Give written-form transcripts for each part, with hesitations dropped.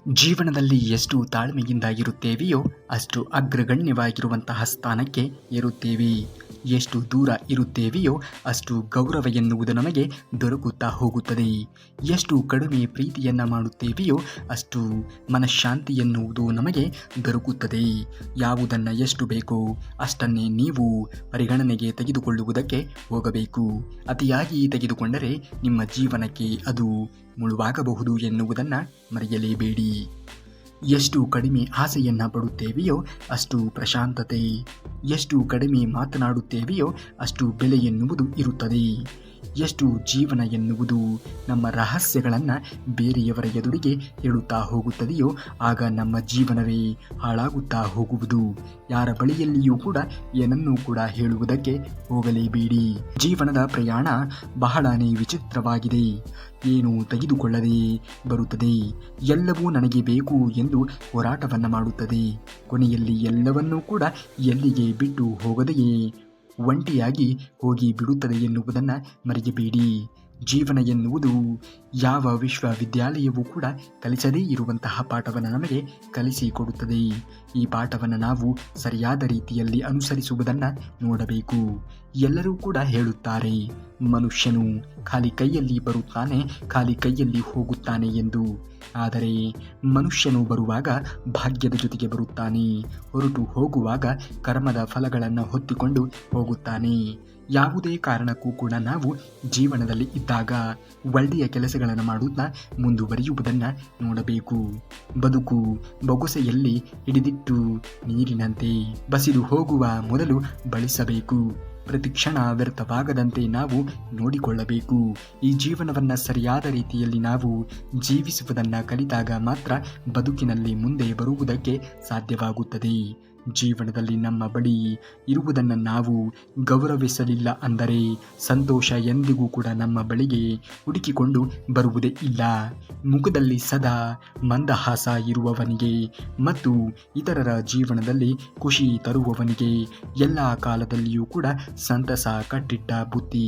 ಜೀವನದಲ್ಲಿ ಎಷ್ಟು ತಾಳ್ಮೆಯಿಂದ ಇರುತ್ತೇವೆಯೋ ಅಷ್ಟು ಅಗ್ರಗಣ್ಯವಾಗಿರುವಂತಹ ಸ್ಥಾನಕ್ಕೆ ಏರುತ್ತೇವೆ. ಎಷ್ಟು ದೂರ ಇರುತ್ತೇವೆಯೋ ಅಷ್ಟು ಗೌರವ ಎನ್ನುವುದು ನಮಗೆ ದೊರಕುತ್ತಾ ಹೋಗುತ್ತದೆ. ಎಷ್ಟು ಕಡಿಮೆ ಪ್ರೀತಿಯನ್ನು ಮಾಡುತ್ತೇವೆಯೋ ಅಷ್ಟು ಮನಃಶಾಂತಿ ಎನ್ನುವುದು ನಮಗೆ ದೊರಕುತ್ತದೆ. ಯಾವುದನ್ನು ಎಷ್ಟು ಬೇಕೋ ಅಷ್ಟನ್ನೇ ನೀವು ಪರಿಗಣನೆಗೆ ತೆಗೆದುಕೊಳ್ಳುವುದಕ್ಕೆ ಹೋಗಬೇಕು. ಅತಿಯಾಗಿ ತೆಗೆದುಕೊಂಡರೆ ನಿಮ್ಮ ಜೀವನಕ್ಕೆ ಅದು ಮುಳುವಾಗಬಹುದು ಎನ್ನುವುದನ್ನು ಮರೆಯಲೇಬೇಡಿ. ಎಷ್ಟು ಕಡಿಮೆ ಆಸೆಯನ್ನು ಪಡುತ್ತೇವೆಯೋ ಅಷ್ಟು ಪ್ರಶಾಂತತೆ, ಎಷ್ಟು ಕಡಿಮೆ ಮಾತನಾಡುತ್ತೇವೆಯೋ ಅಷ್ಟು ಬೆಲೆ ಎನ್ನುವುದು ಇರುತ್ತದೆ. ಎಷ್ಟು ಜೀವನ ಎನ್ನುವುದು ನಮ್ಮ ರಹಸ್ಯಗಳನ್ನು ಬೇರೆಯವರ ಎದುರಿಗೆ ಹೇಳುತ್ತಾ ಹೋಗುತ್ತದೆಯೋ ಆಗ ನಮ್ಮ ಜೀವನವೇ ಹಾಳಾಗುತ್ತಾ ಹೋಗುವುದು. ಯಾರ ಬಳಿಯಲ್ಲಿಯೂ ಕೂಡ ಏನನ್ನೂ ಕೂಡ ಹೇಳುವುದಕ್ಕೆ ಹೋಗಲೇಬೇಡಿ. ಜೀವನದ ಪ್ರಯಾಣ ಬಹಳನೇ ವಿಚಿತ್ರವಾಗಿದೆ. ಏನು ತೆಗೆದುಕೊಳ್ಳದೆ ಬರುತ್ತದೆ. ಎಲ್ಲವೂ ನನಗೆ ಬೇಕು ಎಂದು ಹೋರಾಟವನ್ನು ಮಾಡುತ್ತದೆ. ಕೊನೆಯಲ್ಲಿ ಎಲ್ಲವನ್ನೂ ಕೂಡ ಎಲ್ಲಿಗೆ ಬಿಟ್ಟು ಹೋಗದೆಯೇ ಒಂಟಿಯಾಗಿ ಹೋಗಿ ಬಿಡುತ್ತದೆ ಎನ್ನುವುದನ್ನು ಮರೆಯಬೇಡಿ. ಜೀವನ ಎನ್ನುವುದು ಯಾವ ವಿಶ್ವವಿದ್ಯಾಲಯವೂ ಕೂಡ ಕಲಿಸದೇ ಇರುವಂತಹ ಪಾಠವನ್ನು ನಮಗೆ ಕಲಿಸಿಕೊಡುತ್ತದೆ. ಈ ಪಾಠವನ್ನು ನಾವು ಸರಿಯಾದ ರೀತಿಯಲ್ಲಿ ಅನುಸರಿಸುವುದನ್ನು ನೋಡಬೇಕು. ಎಲ್ಲರೂ ಕೂಡ ಹೇಳುತ್ತಾರೆ, ಮನುಷ್ಯನು ಖಾಲಿ ಕೈಯಲ್ಲಿ ಬರುತ್ತಾನೆ, ಖಾಲಿ ಕೈಯಲ್ಲಿ ಹೋಗುತ್ತಾನೆ ಎಂದು. ಆದರೆ ಮನುಷ್ಯನು ಬರುವಾಗ ಭಾಗ್ಯದ ಜೊತೆಗೆ ಬರುತ್ತಾನೆ, ಹೊರಟು ಹೋಗುವಾಗ ಕರ್ಮದ ಫಲಗಳನ್ನು ಹೊತ್ತಿಕೊಂಡು ಹೋಗುತ್ತಾನೆ. ಯಾವುದೇ ಕಾರಣಕ್ಕೂ ಕೂಡ ನಾವು ಜೀವನದಲ್ಲಿ ಇದ್ದಾಗ ಒಳ್ಳೆಯ ಕೆಲಸಗಳನ್ನು ಮಾಡುತ್ತಾ ಮುಂದುವರಿಯುವುದನ್ನು ನೋಡಬೇಕು. ಬದುಕು ಬೊಗಸೆಯಲ್ಲಿ ಹಿಡಿದಿಟ್ಟು ನೀರಿನಂತೆ ಬಸಿದು ಹೋಗುವ ಮೊದಲು ಬಳಸಬೇಕು. ಪ್ರತಿ ಕ್ಷಣ ವ್ಯರ್ಥವಾಗದಂತೆ ನಾವು ನೋಡಿಕೊಳ್ಳಬೇಕು. ಈ ಜೀವನವನ್ನು ಸರಿಯಾದ ರೀತಿಯಲ್ಲಿ ನಾವು ಜೀವಿಸುವುದನ್ನು ಕಲಿತಾಗ ಮಾತ್ರ ಬದುಕಿನಲ್ಲಿ ಮುಂದೆ ಬರುವುದಕ್ಕೆ ಸಾಧ್ಯವಾಗುತ್ತದೆ. ಜೀವನದಲ್ಲಿ ನಮ್ಮ ಬಳಿ ಇರುವುದನ್ನು ನಾವು ಗೌರವಿಸಲಿಲ್ಲ ಅಂದರೆ ಸಂತೋಷ ಎಂದಿಗೂ ಕೂಡ ನಮ್ಮ ಬಳಿಗೆ ಹುಡುಕಿಕೊಂಡು ಬರುವುದೇ ಇಲ್ಲ. ಮುಖದಲ್ಲಿ ಸದಾ ಮಂದಹಾಸ ಇರುವವನಿಗೆ ಮತ್ತು ಇತರರ ಜೀವನದಲ್ಲಿ ಖುಷಿ ತರುವವನಿಗೆ ಎಲ್ಲ ಕಾಲದಲ್ಲಿಯೂ ಕೂಡ ಸಂತಸ ಕಟ್ಟಿಟ್ಟ ಬುತ್ತಿ.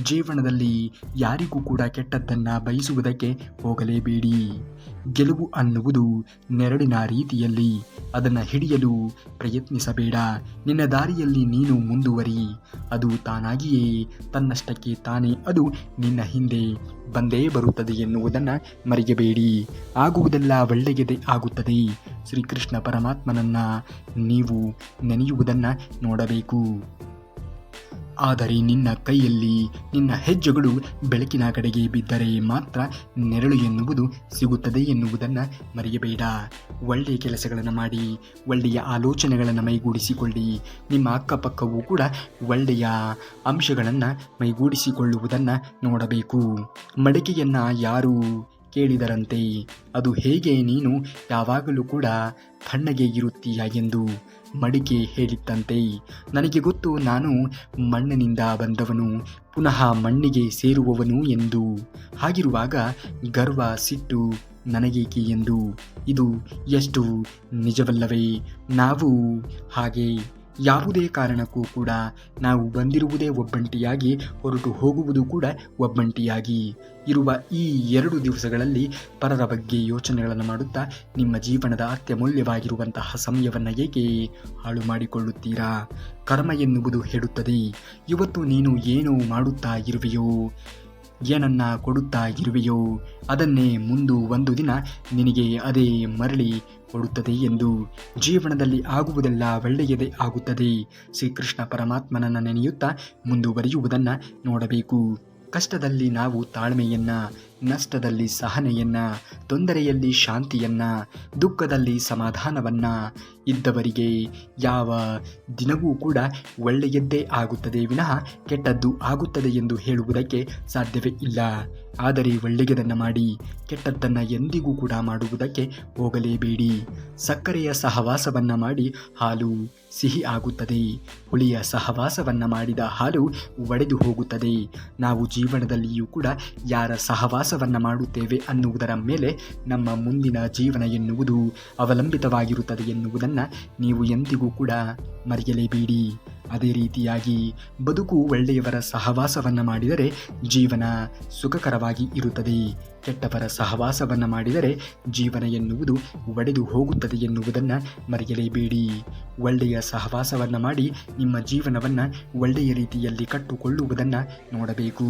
ಜೀವನದಲ್ಲಿ ಯಾರಿಗೂ ಕೂಡ ಕೆಟ್ಟದ್ದನ್ನು ಬಯಸುವುದಕ್ಕೆ ಹೋಗಲೇಬೇಡಿ. ಗೆಲುವು ಅನ್ನುವುದು ನೆರಳಿನ ರೀತಿಯಲ್ಲಿ, ಅದನ್ನು ಹಿಡಿಯಲು ಪ್ರಯತ್ನಿಸಬೇಡ. ನಿನ್ನ ದಾರಿಯಲ್ಲಿ ನೀನು ಮುಂದುವರಿ, ಅದು ತಾನಾಗಿಯೇ ತನ್ನಷ್ಟಕ್ಕೆ ತಾನೇ ಅದು ನಿನ್ನ ಹಿಂದೆ ಬಂದೇ ಬರುತ್ತದೆ ಎನ್ನುವುದನ್ನು ಮರೆಯಬೇಡಿ. ಆಗುವುದೆಲ್ಲ ಒಳ್ಳೆಯದೇ ಆಗುತ್ತದೆ. ಶ್ರೀಕೃಷ್ಣ ಪರಮಾತ್ಮನನ್ನು ನೀವು ನೆನೆಯುವುದನ್ನು ನೋಡಬೇಕು. ಆದರೆ ನಿನ್ನ ಕೈಯಲ್ಲಿ ನಿನ್ನ ಹೆಜ್ಜೆಗಳು ಬೆಳಕಿನ ಕಡೆಗೆ ಬಿದ್ದರೆ ಮಾತ್ರ ನೆರಳು ಎನ್ನುವುದು ಸಿಗುತ್ತದೆ ಎನ್ನುವುದನ್ನು ಮರೆಯಬೇಡ. ಒಳ್ಳೆಯ ಕೆಲಸಗಳನ್ನು ಮಾಡಿ, ಒಳ್ಳೆಯ ಆಲೋಚನೆಗಳನ್ನು ಮೈಗೂಡಿಸಿಕೊಳ್ಳಿ. ನಿಮ್ಮ ಅಕ್ಕಪಕ್ಕವೂ ಕೂಡ ಒಳ್ಳೆಯ ಅಂಶಗಳನ್ನು ಮೈಗೂಡಿಸಿಕೊಳ್ಳುವುದನ್ನು ನೋಡಬೇಕು. ಮಡಿಕೆಯನ್ನು ಯಾರು ಕೇಳಿದರಂತೆ, ಅದು ಹೇಗೆ ನೀನು ಯಾವಾಗಲೂ ಕೂಡ ತಣ್ಣಗೆ ಇರುತ್ತೀಯ ಎಂದು ಮಡಿಕೆ ಹೇಳಿತ್ತಂತೆ, ನನಗೆ ಗೊತ್ತು ನಾನು ಮಣ್ಣಿನಿಂದ ಬಂದವನು, ಪುನಃ ಮಣ್ಣಿಗೆ ಸೇರುವವನು ಎಂದು. ಹಾಗಿರುವಾಗ ಗರ್ವ ಸಿಟ್ಟು ನನಗೇಕೆ ಎಂದು. ಇದು ಎಷ್ಟು ನಿಜವಲ್ಲವೇ? ನಾವು ಹಾಗೆ ಯಾವುದೇ ಕಾರಣಕ್ಕೂ ಕೂಡ ನಾವು ಬಂದಿರುವುದೇ ಒಬ್ಬಂಟಿಯಾಗಿ, ಹೊರಟು ಹೋಗುವುದು ಕೂಡ ಒಬ್ಬಂಟಿಯಾಗಿ ಇರುವ ಈ 2 ದಿವಸಗಳಲ್ಲಿ ಪರರ ಬಗ್ಗೆ ಯೋಚನೆಗಳನ್ನು ಮಾಡುತ್ತಾ ನಿಮ್ಮ ಜೀವನದ ಅತ್ಯಮೂಲ್ಯವಾಗಿರುವಂತಹ ಸಮಯವನ್ನು ಏಕೆ ಹಾಳು ಮಾಡಿಕೊಳ್ಳುತ್ತೀರಾ? ಕರ್ಮ ಎನ್ನುವುದು ಹೇಳುತ್ತದೆ, ಇವತ್ತು ನೀನು ಏನು ಮಾಡುತ್ತಾ ಇರುವೆಯೋ, ಏನನ್ನ ಕೊಡುತ್ತಾ ಇರುವೆಯೋ ಅದನ್ನೇ ಒಂದು ದಿನ ನಿನಗೆ ಅದೇ ಮರಳಿ ಕೊಡುತ್ತದೆ ಎಂದು. ಜೀವನದಲ್ಲಿ ಆಗುವುದೆಲ್ಲ ಒಳ್ಳೆಯದೇ ಆಗುತ್ತದೆ. ಶ್ರೀಕೃಷ್ಣ ಪರಮಾತ್ಮನನ್ನು ನೆನೆಯುತ್ತಾ ಮುಂದುವರಿಯುವುದನ್ನು ನೋಡಬೇಕು. ಕಷ್ಟದಲ್ಲಿ ನಾವು ತಾಳ್ಮೆಯನ್ನ, ನಷ್ಟದಲ್ಲಿ ಸಹನೆಯನ್ನ, ತೊಂದರೆಯಲ್ಲಿ ಶಾಂತಿಯನ್ನ, ದುಃಖದಲ್ಲಿ ಸಮಾಧಾನವನ್ನ. ಇದ್ದವರಿಗೆ ಯಾವ ದಿನವೂ ಕೂಡ ಒಳ್ಳೆಯದ್ದೇ ಆಗುತ್ತದೆ ವಿನಃ ಕೆಟ್ಟದ್ದು ಆಗುತ್ತದೆ ಎಂದು ಹೇಳುವುದಕ್ಕೆ ಸಾಧ್ಯವೇ ಇಲ್ಲ. ಆದರೆ ಒಳ್ಳೆಯದನ್ನು ಮಾಡಿ, ಕೆಟ್ಟದ್ದನ್ನು ಎಂದಿಗೂ ಕೂಡ ಮಾಡುವುದಕ್ಕೆ ಹೋಗಲೇಬೇಡಿ. ಸಕ್ಕರೆಯ ಸಹವಾಸವನ್ನು ಮಾಡಿ ಹಾಲು ಸಿಹಿ ಆಗುತ್ತದೆ, ಹುಳಿಯ ಸಹವಾಸವನ್ನು ಮಾಡಿದ ಹಾಲು ಒಡೆದು ಹೋಗುತ್ತದೆ. ನಾವು ಜೀವನದಲ್ಲಿಯೂ ಕೂಡ ಯಾರ ಸಹವಾಸವನ್ನು ಮಾಡುತ್ತೇವೆ ಅನ್ನುವುದರ ಮೇಲೆ ನಮ್ಮ ಮುಂದಿನ ಜೀವನ ಎನ್ನುವುದು ಅವಲಂಬಿತವಾಗಿರುತ್ತದೆ ಎನ್ನುವುದನ್ನು ನೀವು ಎಂದಿಗೂ ಕೂಡ ಮರೆಯಲೇಬೇಡಿ. ಅದೇ ರೀತಿಯಾಗಿ ಬದುಕು ಒಳ್ಳೆಯವರ ಸಹವಾಸವನ್ನು ಮಾಡಿದರೆ ಜೀವನ ಸುಖಕರವಾಗಿ ಇರುತ್ತದೆ. ಕೆಟ್ಟವರ ಸಹವಾಸವನ್ನು ಮಾಡಿದರೆ ಜೀವನ ಎನ್ನುವುದು ಒಡೆದು ಹೋಗುತ್ತದೆ ಎನ್ನುವುದನ್ನು ಮರೆಯಲೇಬೇಡಿ. ಒಳ್ಳೆಯ ಸಹವಾಸವನ್ನು ಮಾಡಿ ನಿಮ್ಮ ಜೀವನವನ್ನು ಒಳ್ಳೆಯ ರೀತಿಯಲ್ಲಿ ಕಟ್ಟುಕೊಳ್ಳುವುದನ್ನು ನೋಡಬೇಕು.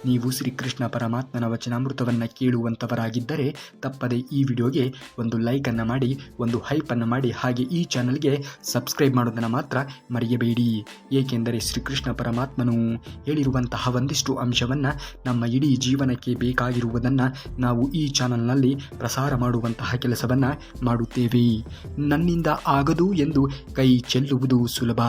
ನೀವು ಶ್ರೀಕೃಷ್ಣ ಪರಮಾತ್ಮನ ವಚನಾಮೃತವನ್ನು ಕೇಳುವಂಥವರಾಗಿದ್ದರೆ ತಪ್ಪದೆ ಈ ವಿಡಿಯೋಗೆ ಒಂದು ಲೈಕನ್ನು ಮಾಡಿ, ಒಂದು ಹೈಪನ್ನು ಮಾಡಿ, ಹಾಗೆ ಈ ಚಾನಲ್ಗೆ ಸಬ್ಸ್ಕ್ರೈಬ್ ಮಾಡೋದನ್ನು ಮಾತ್ರ ಮರೆಯಬೇಡಿ. ಏಕೆಂದರೆ ಶ್ರೀಕೃಷ್ಣ ಪರಮಾತ್ಮನು ಹೇಳಿರುವಂತಹ ಒಂದಿಷ್ಟು ಅಂಶವನ್ನು ನಮ್ಮ ಇಡೀ ಜೀವನಕ್ಕೆ ಬೇಕಾಗಿರುವುದನ್ನು ನಾವು ಈ ಚಾನಲ್ನಲ್ಲಿ ಪ್ರಸಾರ ಮಾಡುವಂತಹ ಕೆಲಸವನ್ನು ಮಾಡುತ್ತೇವೆ. ನನ್ನಿಂದ ಆಗದು ಎಂದು ಕೈ ಚೆಲ್ಲುವುದು ಸುಲಭ,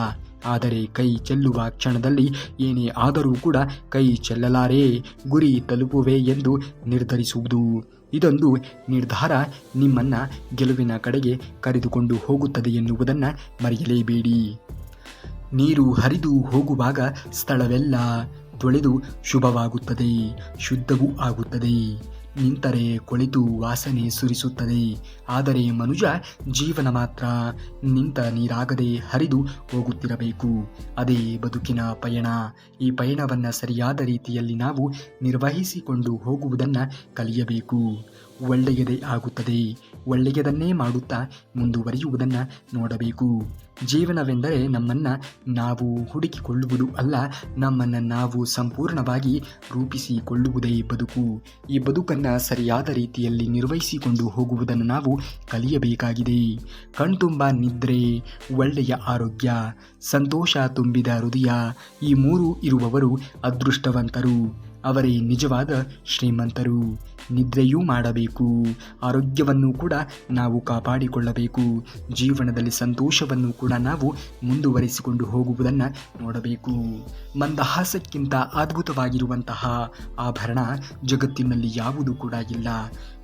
ಆದರೆ ಕೈ ಚೆಲ್ಲುವ ಕ್ಷಣದಲ್ಲಿ ಏನೇ ಆದರೂ ಕೂಡ ಕೈ ಚೆಲ್ಲಲಾರೆ, ಗುರಿ ತಲುಪುವೆ ಎಂದು ನಿರ್ಧರಿಸುವುದು. ಇದೊಂದು ನಿರ್ಧಾರ ನಿಮ್ಮನ್ನು ಗೆಲುವಿನ ಕಡೆಗೆ ಕರೆದುಕೊಂಡು ಹೋಗುತ್ತದೆ ಎನ್ನುವುದನ್ನು ಮರೆಯಲೇಬೇಡಿ. ನೀರು ಹರಿದು ಹೋಗುವಾಗ ಸ್ಥಳವೆಲ್ಲ ತೊಳೆದು ಶುಭವಾಗುತ್ತದೆ, ಶುದ್ಧವೂ ಆಗುತ್ತದೆ. ನಿಂತರೆ ಕೊಳೆತು ವಾಸನೆ ಸುರಿಸುತ್ತದೆ. ಆದರೆ ಮನುಜ ಜೀವನ ಮಾತ್ರ ನಿಂತ ನೀರಾಗದೆ ಹರಿದು ಹೋಗುತ್ತಿರಬೇಕು. ಅದೇ ಬದುಕಿನ ಪಯಣ. ಈ ಪಯಣವನ್ನು ಸರಿಯಾದ ರೀತಿಯಲ್ಲಿ ನಾವು ನಿರ್ವಹಿಸಿಕೊಂಡು ಹೋಗುವುದನ್ನು ಕಲಿಯಬೇಕು. ಒಳ್ಳೆಯದೇ ಆಗುತ್ತದೆ. ಒಳ್ಳೆಯದನ್ನೇ ಮಾಡುತ್ತಾ ಮುಂದುವರಿಯುವುದನ್ನು ನೋಡಬೇಕು. ಜೀವನವೆಂದರೆ ನಮ್ಮನ್ನು ನಾವು ಹುಡುಕಿಕೊಳ್ಳುವುದು ಅಲ್ಲ, ನಮ್ಮನ್ನು ನಾವು ಸಂಪೂರ್ಣವಾಗಿ ರೂಪಿಸಿಕೊಳ್ಳುವುದೇ ಬದುಕು. ಈ ಬದುಕನ್ನು ಸರಿಯಾದ ರೀತಿಯಲ್ಲಿ ನಿರ್ವಹಿಸಿಕೊಂಡು ಹೋಗುವುದನ್ನು ನಾವು ಕಲಿಯಬೇಕಾಗಿದೆ. ಕಣ್ತುಂಬ ನಿದ್ರೆ, ಒಳ್ಳೆಯ ಆರೋಗ್ಯ, ಸಂತೋಷ ತುಂಬಿದ ಹೃದಯ, ಈ ಮೂರು ಇರುವವರು ಅದೃಷ್ಟವಂತರು. ಅವರೇ ನಿಜವಾದ ಶ್ರೀಮಂತರು. ನಿದ್ರೆಯೂ ಮಾಡಬೇಕು, ಆರೋಗ್ಯವನ್ನು ಕೂಡ ನಾವು ಕಾಪಾಡಿಕೊಳ್ಳಬೇಕು. ಜೀವನದಲ್ಲಿ ಸಂತೋಷವನ್ನು ಕೂಡ ನಾವು ಮುಂದುವರಿಸಿಕೊಂಡು ಹೋಗುವುದನ್ನು ನೋಡಬೇಕು. ಮಂದಹಾಸಕ್ಕಿಂತ ಅದ್ಭುತವಾಗಿರುವಂತಹ ಆಭರಣ ಜಗತ್ತಿನಲ್ಲಿ ಯಾವುದೂ ಕೂಡ ಇಲ್ಲ.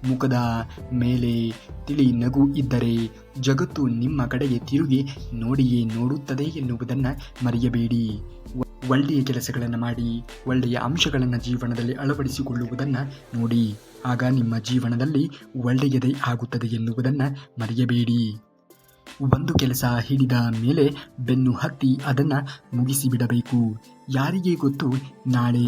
ಮುಖದ ಮೇಲೆ ತಿಳಿ ನಗು ಇದ್ದರೆ ಜಗತ್ತು ನಿಮ್ಮ ಕಡೆಗೆ ತಿರುಗಿ ನೋಡಿಯೇ ನೋಡುತ್ತದೆ ಎನ್ನುವುದನ್ನು ಮರೆಯಬೇಡಿ. ಒಳ್ಳೆಯ ಕೆಲಸಗಳನ್ನು ಮಾಡಿ, ಒಳ್ಳೆಯ ಅಂಶಗಳನ್ನು ಜೀವನದಲ್ಲಿ ಅಳವಡಿಸಿಕೊಳ್ಳುವುದನ್ನು ನೋಡಿ. ಆಗ ನಿಮ್ಮ ಜೀವನದಲ್ಲಿ ಒಳ್ಳೆಯದೇ ಆಗುತ್ತದೆ ಎನ್ನುವುದನ್ನು ಮರೆಯಬೇಡಿ. ಒಂದು ಕೆಲಸ ಹಿಡಿದ ಮೇಲೆ ಬೆನ್ನು ಹತ್ತಿ ಅದನ್ನು ಮುಗಿಸಿಬಿಡಬೇಕು. ಯಾರಿಗೆ ಗೊತ್ತು ನಾಳೆ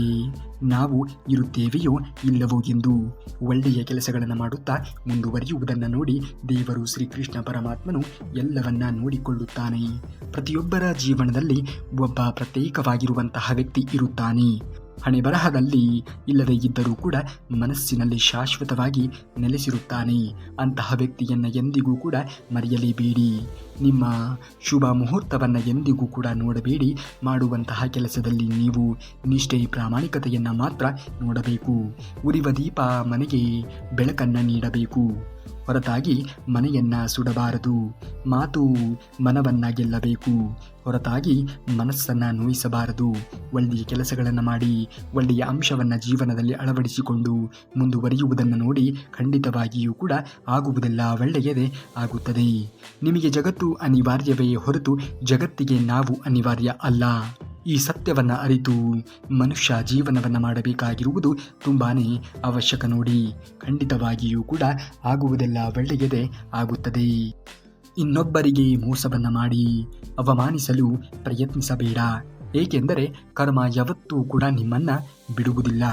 ನಾವು ಇರುತ್ತೇವೆಯೋ ಇಲ್ಲವೋ ಎಂದು. ಒಳ್ಳೆಯ ಕೆಲಸಗಳನ್ನು ಮಾಡುತ್ತಾ ಮುಂದುವರಿಯುವುದನ್ನು ನೋಡಿ ದೇವರು ಶ್ರೀಕೃಷ್ಣ ಪರಮಾತ್ಮನು ಎಲ್ಲವನ್ನ ನೋಡಿಕೊಳ್ಳುತ್ತಾನೆ. ಪ್ರತಿಯೊಬ್ಬರ ಜೀವನದಲ್ಲಿ ಒಬ್ಬ ಪ್ರತ್ಯೇಕವಾಗಿರುವಂತಹ ವ್ಯಕ್ತಿ ಇರುತ್ತಾನೆ. ಹಣೆ ಬರಹದಲ್ಲಿ ಇಲ್ಲದೇ ಇದ್ದರೂ ಕೂಡ ಮನಸ್ಸಿನಲ್ಲಿ ಶಾಶ್ವತವಾಗಿ ನೆಲೆಸಿರುತ್ತಾನೆ. ಅಂತಹ ವ್ಯಕ್ತಿಯನ್ನು ಎಂದಿಗೂ ಕೂಡ ಮರೆಯಲೇಬೇಡಿ. ನಿಮ್ಮ ಶುಭ ಮುಹೂರ್ತವನ್ನು ಎಂದಿಗೂ ಕೂಡ ನೋಡಬೇಡಿ. ಮಾಡುವಂತಹ ಕೆಲಸದಲ್ಲಿ ನೀವು ನಿಷ್ಠೆ, ಪ್ರಾಮಾಣಿಕತೆಯನ್ನು ಮಾತ್ರ ನೋಡಬೇಕು. ಉರಿವ ದೀಪ ಮನೆಗೆ ಬೆಳಕನ್ನು ನೀಡಬೇಕು, ಹೊರತಾಗಿ ಮನೆಯನ್ನು ಸುಡಬಾರದು. ಮಾತು ಮನವನ್ನು ಗೆಲ್ಲಬೇಕು, ಹೊರತಾಗಿ ಮನಸ್ಸನ್ನು ನೋಯಿಸಬಾರದು. ಒಳ್ಳೆಯ ಕೆಲಸಗಳನ್ನು ಮಾಡಿ, ಒಳ್ಳೆಯ ಅಂಶವನ್ನು ಜೀವನದಲ್ಲಿ ಅಳವಡಿಸಿಕೊಂಡು ಮುಂದುವರಿಯುವುದನ್ನು ನೋಡಿ ಖಂಡಿತವಾಗಿಯೂ ಕೂಡ ಆಗುವುದೆಲ್ಲ ಒಳ್ಳೆಯದೇ ಆಗುತ್ತದೆ. ನಿಮಗೆ ಜಗತ್ತು ಅನಿವಾರ್ಯವೇ ಹೊರತು ಜಗತ್ತಿಗೆ ನಾವು ಅನಿವಾರ್ಯ ಅಲ್ಲ. ಈ ಸತ್ಯವನ್ನು ಅರಿತು ಮನುಷ್ಯ ಜೀವನವನ್ನು ಮಾಡಬೇಕಾಗಿರುವುದು ತುಂಬಾ ಅವಶ್ಯಕ ನೋಡಿ. ಖಂಡಿತವಾಗಿಯೂ ಕೂಡ ಆಗುವುದೆಲ್ಲ ಒಳ್ಳೆಯದೇ ಆಗುತ್ತದೆ. ಇನ್ನೊಬ್ಬರಿಗೆ ಮೋಸವನ್ನು ಮಾಡಿ ಅವಮಾನಿಸಲು ಪ್ರಯತ್ನಿಸಬೇಡ. ಏಕೆಂದರೆ ಕರ್ಮ ಯಾವತ್ತೂ ಕೂಡ ನಿಮ್ಮನ್ನು ಬಿಡುವುದಿಲ್ಲ.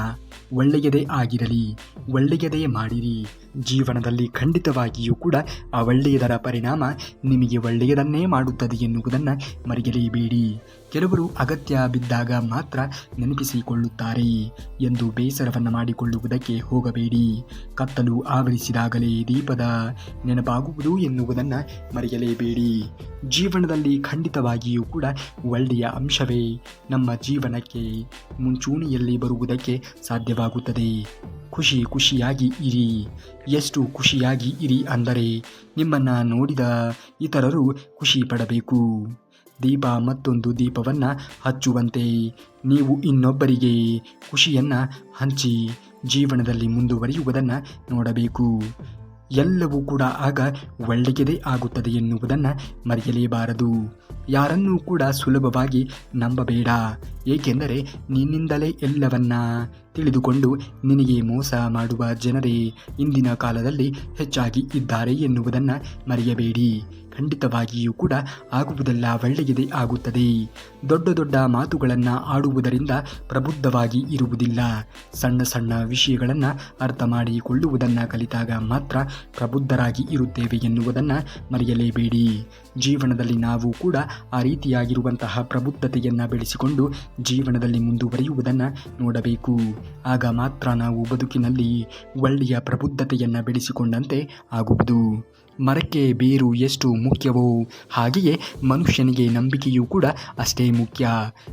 ಒಳ್ಳೆಯದೇ ಆಗಿರಲಿ, ಒಳ್ಳೆಯದೇ ಮಾಡಿರಿ. ಜೀವನದಲ್ಲಿ ಖಂಡಿತವಾಗಿಯೂ ಕೂಡ ಆ ಒಳ್ಳೆಯದರ ಪರಿಣಾಮ ನಿಮಗೆ ಒಳ್ಳೆಯದನ್ನೇ ಮಾಡುತ್ತದೆ ಎನ್ನುವುದನ್ನು ಮರೆಯಲೇಬೇಡಿ. ಕೆಲವರು ಅಗತ್ಯ ಬಿದ್ದಾಗ ಮಾತ್ರ ನೆನಪಿಸಿಕೊಳ್ಳುತ್ತಾರೆ ಎಂದು ಬೇಸರವನ್ನು ಮಾಡಿಕೊಳ್ಳುವುದಕ್ಕೆ ಹೋಗಬೇಡಿ. ಕತ್ತಲು ಆವರಿಸಿದಾಗಲೇ ದೀಪದ ನೆನಪಾಗುವುದು ಎನ್ನುವುದನ್ನು ಮರೆಯಲೇಬೇಡಿ. ಜೀವನದಲ್ಲಿ ಖಂಡಿತವಾಗಿಯೂ ಕೂಡ ಒಳ್ಳೆಯ ಅಂಶವೇ ನಮ್ಮ ಜೀವನಕ್ಕೆ ಮುಂಚೂಣಿಯಲ್ಲಿ ಬರುವುದಕ್ಕೆ ಸಾಧ್ಯವಾಗುತ್ತದೆ. ಖುಷಿಯಾಗಿ ಇರಿ. ಎಷ್ಟು ಖುಷಿಯಾಗಿ ಇರಿ ಅಂದರೆ ನಿಮ್ಮನ್ನು ನೋಡಿದ ಇತರರು ಖುಷಿ ಪಡಬೇಕು. ದೀಪ ಮತ್ತೊಂದು ದೀಪವನ್ನು ಹಚ್ಚುವಂತೆ ನೀವು ಇನ್ನೊಬ್ಬರಿಗೆ ಖುಷಿಯನ್ನು ಹಂಚಿ ಜೀವನದಲ್ಲಿ ಮುಂದುವರಿಯುವುದನ್ನು ನೋಡಬೇಕು. ಎಲ್ಲವೂ ಕೂಡ ಆಗ ಒಳ್ಳೆಯದೇ ಆಗುತ್ತದೆ ಎನ್ನುವುದನ್ನು ಮರೆಯಲೇಬಾರದು. ಯಾರನ್ನೂ ಕೂಡ ಸುಲಭವಾಗಿ ನಂಬಬೇಡ, ಏಕೆಂದರೆ ನಿನ್ನಿಂದಲೇ ಎಲ್ಲವನ್ನ ತಿಳಿದುಕೊಂಡು ನಿನಗೆ ಮೋಸ ಮಾಡುವ ಜನರೇ ಇಂದಿನ ಕಾಲದಲ್ಲಿ ಹೆಚ್ಚಾಗಿ ಇದ್ದಾರೆ ಎನ್ನುವುದನ್ನು ಮರೆಯಬೇಡಿ. ಖಂಡಿತವಾಗಿಯೂ ಕೂಡ ಆಗುವುದೆಲ್ಲ ಒಳ್ಳೆಯದೇ ಆಗುತ್ತದೆ. ದೊಡ್ಡ ದೊಡ್ಡ ಮಾತುಗಳನ್ನು ಆಡುವುದರಿಂದ ಪ್ರಬುದ್ಧವಾಗಿ ಇರುವುದಿಲ್ಲ. ಸಣ್ಣ ಸಣ್ಣ ವಿಷಯಗಳನ್ನು ಅರ್ಥ ಮಾಡಿಕೊಳ್ಳುವುದನ್ನು ಕಲಿತಾಗ ಮಾತ್ರ ಪ್ರಬುದ್ಧರಾಗಿ ಇರುತ್ತೇವೆ ಎನ್ನುವುದನ್ನು ಮರೆಯಲೇಬೇಡಿ. ಜೀವನದಲ್ಲಿ ನಾವು ಕೂಡ ಆ ರೀತಿಯಾಗಿರುವಂತಹ ಪ್ರಬುದ್ಧತೆಯನ್ನು ಬೆಳೆಸಿಕೊಂಡು ಜೀವನದಲ್ಲಿ ಮುಂದುವರಿಯುವುದನ್ನು ನೋಡಬೇಕು. ಆಗ ಮಾತ್ರ ನಾವು ಬದುಕಿನಲ್ಲಿ ಒಳ್ಳೆಯ ಪ್ರಬುದ್ಧತೆಯನ್ನು ಬೆಳೆಸಿಕೊಂಡಂತೆ ಆಗುವುದು. ಮರಕ್ಕೆ ಬೇರು ಎಷ್ಟು ಮುಖ್ಯವೋ ಹಾಗೆಯೇ ಮನುಷ್ಯನಿಗೆ ನಂಬಿಕೆಯೂ ಕೂಡ ಅಷ್ಟೇ ಮುಖ್ಯ.